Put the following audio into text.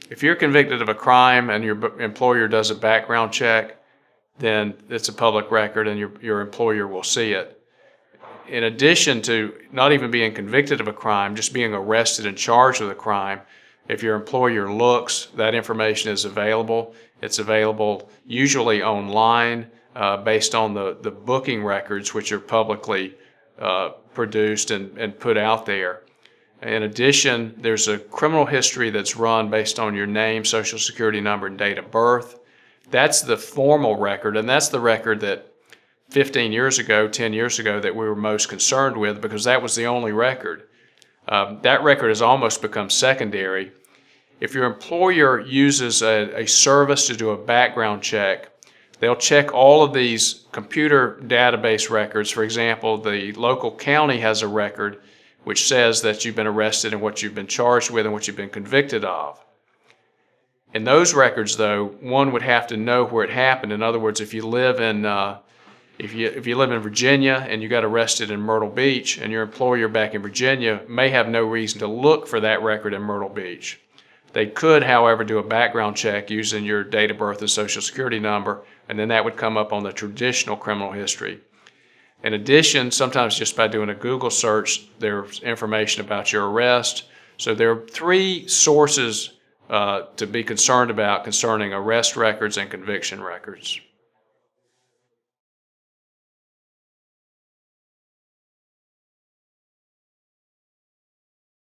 If you're convicted of a crime and your employer does a background check, then it's a public record and your employer will see it. In addition to not even being convicted of a crime, just being arrested and charged with a crime, if your employer looks, that information is available. It's available usually online based on the booking records, which are publicly produced and put out there. In addition, there's a criminal history that's run based on your name, social security number, and date of birth. That's the formal record, and that's the record that 15 years ago, 10 years ago, that we were most concerned with, because that was the only record. That record has almost become secondary. If your employer uses a service to do a background check, they'll check all of these computer database records. For example, the local county has a record which says that you've been arrested and what you've been charged with and what you've been convicted of. In those records, though, one would have to know where it happened. In other words, if you live in if you live in Virginia and you got arrested in Myrtle Beach, and your employer back in Virginia may have no reason to look for that record in Myrtle Beach. They could, however, do a background check using your date of birth and social security number, and then that would come up on the traditional criminal history. In addition, sometimes just by doing a Google search, there's information about your arrest. So there are three sources to be concerned about concerning arrest records and conviction records.